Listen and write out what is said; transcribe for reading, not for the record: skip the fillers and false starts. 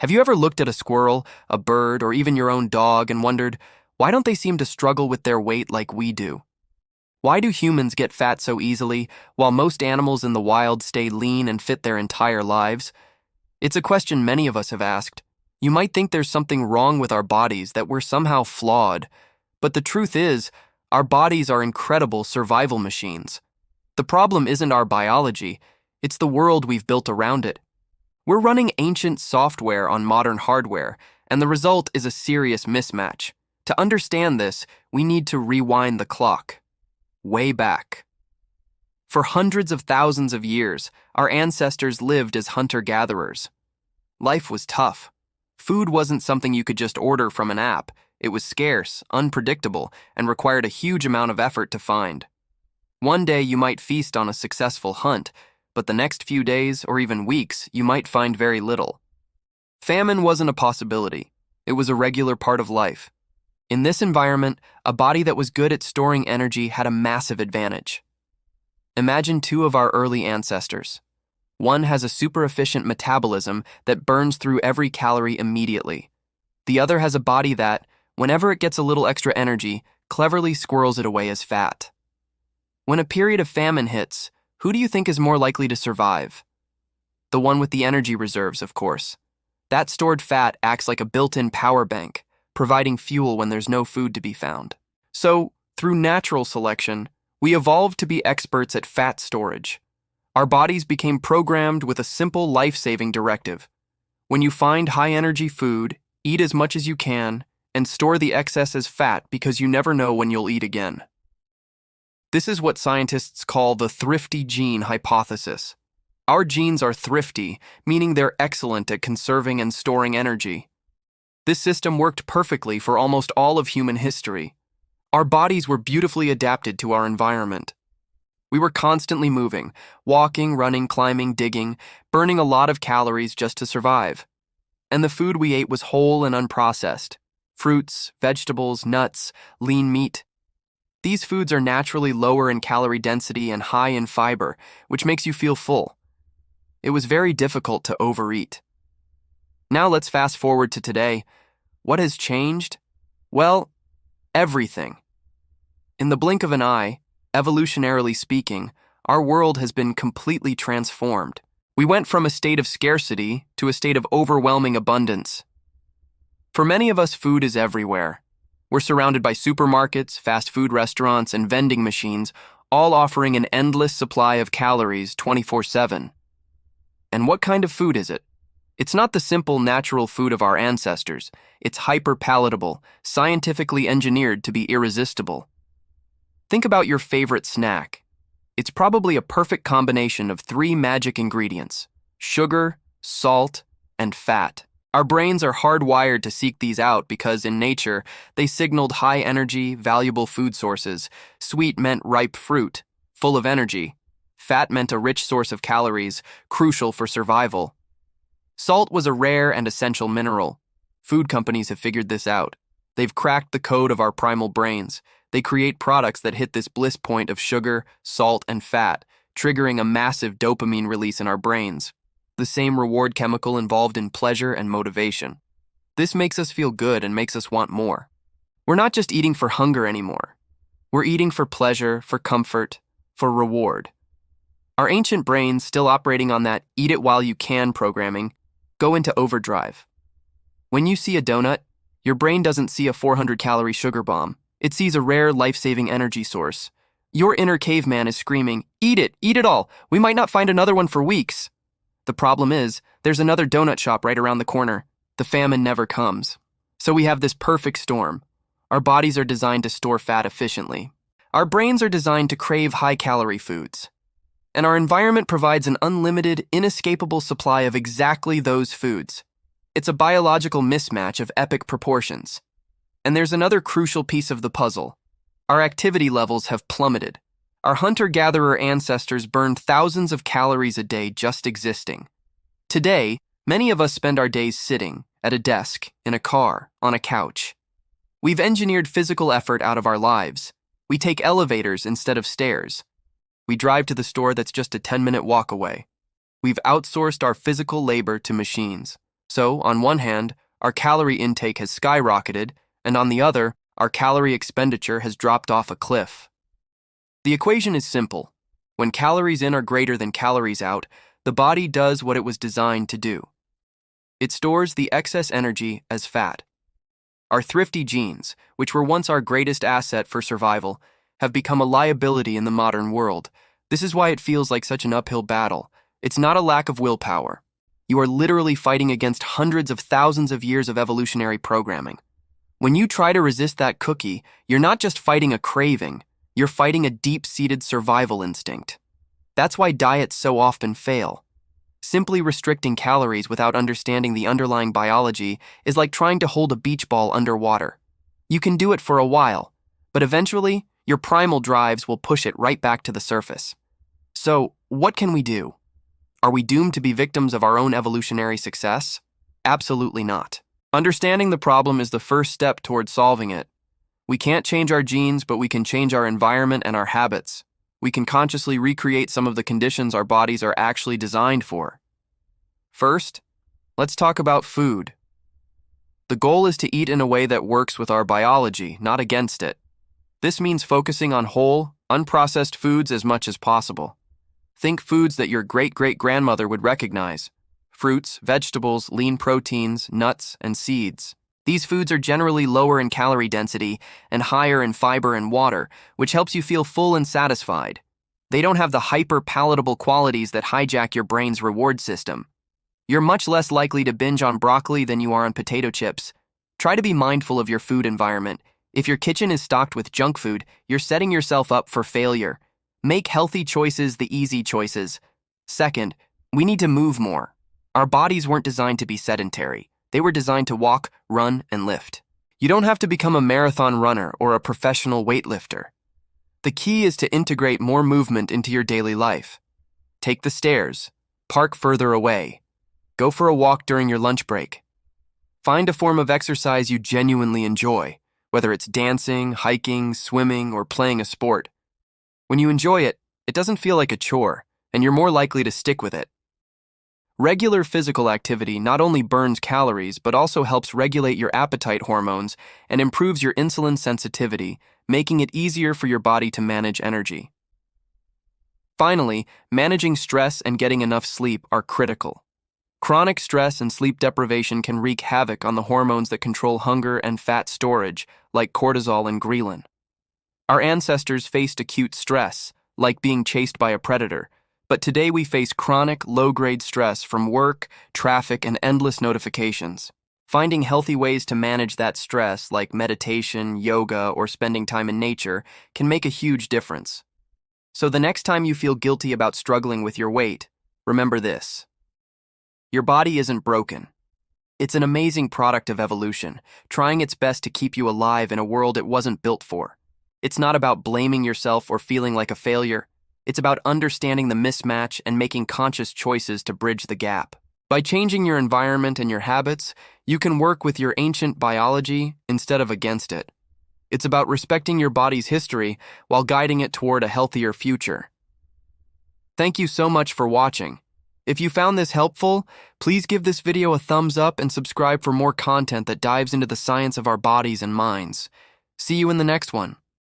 Have you ever looked at a squirrel, a bird, or even your own dog and wondered, why don't they seem to struggle with their weight like we do? Why do humans get fat so easily, while most animals in the wild stay lean and fit their entire lives? It's a question many of us have asked. You might think there's something wrong with our bodies, that we're somehow flawed. But the truth is, our bodies are incredible survival machines. The problem isn't our biology, it's the world we've built around it. We're running ancient software on modern hardware, and the result is a serious mismatch. To understand this, we need to rewind the clock. Way back. For hundreds of thousands of years, our ancestors lived as hunter-gatherers. Life was tough. Food wasn't something you could just order from an app. It was scarce, unpredictable, and required a huge amount of effort to find. One day you might feast on a successful hunt, but the next few days or even weeks you might find very little. Famine wasn't a possibility. It was a regular part of life. In this environment, a body that was good at storing energy had a massive advantage. Imagine two of our early ancestors. One has a super efficient metabolism that burns through every calorie immediately. The other has a body that, whenever it gets a little extra energy, cleverly squirrels it away as fat. When a period of famine hits, who do you think is more likely to survive? The one with the energy reserves, of course. That stored fat acts like a built-in power bank, providing fuel when there's no food to be found. So, through natural selection, we evolved to be experts at fat storage. Our bodies became programmed with a simple life-saving directive. When you find high-energy food, eat as much as you can, and store the excess as fat because you never know when you'll eat again. This is what scientists call the thrifty gene hypothesis. Our genes are thrifty, meaning they're excellent at conserving and storing energy. This system worked perfectly for almost all of human history. Our bodies were beautifully adapted to our environment. We were constantly moving, walking, running, climbing, digging, burning a lot of calories just to survive. And the food we ate was whole and unprocessed. Fruits, vegetables, nuts, lean meat. These foods are naturally lower in calorie density and high in fiber, which makes you feel full. It was very difficult to overeat. Now let's fast forward to today. What has changed? Well, everything. In the blink of an eye, evolutionarily speaking, our world has been completely transformed. We went from a state of scarcity to a state of overwhelming abundance. For many of us, food is everywhere. We're surrounded by supermarkets, fast food restaurants, and vending machines, all offering an endless supply of calories 24/7. And what kind of food is it? It's not the simple natural food of our ancestors. It's hyper-palatable, scientifically engineered to be irresistible. Think about your favorite snack. It's probably a perfect combination of three magic ingredients: sugar, salt, and fat. Our brains are hardwired to seek these out because, in nature, they signaled high-energy, valuable food sources. Sweet meant ripe fruit, full of energy. Fat meant a rich source of calories, crucial for survival. Salt was a rare and essential mineral. Food companies have figured this out. They've cracked the code of our primal brains. They create products that hit this bliss point of sugar, salt, and fat, triggering a massive dopamine release in our brains, the same reward chemical involved in pleasure and motivation. This makes us feel good and makes us want more. We're not just eating for hunger anymore. We're eating for pleasure, for comfort, for reward. Our ancient brains, still operating on that eat it while you can programming, go into overdrive. When you see a donut, your brain doesn't see a 400-calorie sugar bomb. It sees a rare, life-saving energy source. Your inner caveman is screaming, eat it all. We might not find another one for weeks. The problem is, there's another donut shop right around the corner. The famine never comes. So we have this perfect storm. Our bodies are designed to store fat efficiently. Our brains are designed to crave high-calorie foods. And our environment provides an unlimited, inescapable supply of exactly those foods. It's a biological mismatch of epic proportions. And there's another crucial piece of the puzzle. Our activity levels have plummeted. Our hunter-gatherer ancestors burned thousands of calories a day just existing. Today, many of us spend our days sitting, at a desk, in a car, on a couch. We've engineered physical effort out of our lives. We take elevators instead of stairs. We drive to the store that's just a 10-minute walk away. We've outsourced our physical labor to machines. So, on one hand, our calorie intake has skyrocketed, and on the other, our calorie expenditure has dropped off a cliff. The equation is simple. When calories in are greater than calories out, the body does what it was designed to do. It stores the excess energy as fat. Our thrifty genes, which were once our greatest asset for survival, have become a liability in the modern world. This is why it feels like such an uphill battle. It's not a lack of willpower. You are literally fighting against hundreds of thousands of years of evolutionary programming. When you try to resist that cookie, you're not just fighting a craving, you're fighting a deep-seated survival instinct. That's why diets so often fail. Simply restricting calories without understanding the underlying biology is like trying to hold a beach ball underwater. You can do it for a while, but eventually, your primal drives will push it right back to the surface. So, what can we do? Are we doomed to be victims of our own evolutionary success? Absolutely not. Understanding the problem is the first step toward solving it. We can't change our genes, but we can change our environment and our habits. We can consciously recreate some of the conditions our bodies are actually designed for. First, let's talk about food. The goal is to eat in a way that works with our biology, not against it. This means focusing on whole, unprocessed foods as much as possible. Think foods that your great-great-grandmother would recognize: fruits, vegetables, lean proteins, nuts, and seeds. These foods are generally lower in calorie density and higher in fiber and water, which helps you feel full and satisfied. They don't have the hyper-palatable qualities that hijack your brain's reward system. You're much less likely to binge on broccoli than you are on potato chips. Try to be mindful of your food environment. If your kitchen is stocked with junk food, you're setting yourself up for failure. Make healthy choices the easy choices. Second, we need to move more. Our bodies weren't designed to be sedentary. They were designed to walk, run, and lift. You don't have to become a marathon runner or a professional weightlifter. The key is to integrate more movement into your daily life. Take the stairs. Park further away. Go for a walk during your lunch break. Find a form of exercise you genuinely enjoy, whether it's dancing, hiking, swimming, or playing a sport. When you enjoy it, it doesn't feel like a chore, and you're more likely to stick with it. Regular physical activity not only burns calories, but also helps regulate your appetite hormones and improves your insulin sensitivity, making it easier for your body to manage energy. Finally, managing stress and getting enough sleep are critical. Chronic stress and sleep deprivation can wreak havoc on the hormones that control hunger and fat storage, like cortisol and ghrelin. Our ancestors faced acute stress, like being chased by a predator, but today we face chronic, low-grade stress from work, traffic, and endless notifications. Finding healthy ways to manage that stress, like meditation, yoga, or spending time in nature, can make a huge difference. So the next time you feel guilty about struggling with your weight, remember this. Your body isn't broken. It's an amazing product of evolution, trying its best to keep you alive in a world it wasn't built for. It's not about blaming yourself or feeling like a failure. It's about understanding the mismatch and making conscious choices to bridge the gap. By changing your environment and your habits, you can work with your ancient biology instead of against it. It's about respecting your body's history while guiding it toward a healthier future. Thank you so much for watching. If you found this helpful, please give this video a thumbs up and subscribe for more content that dives into the science of our bodies and minds. See you in the next one.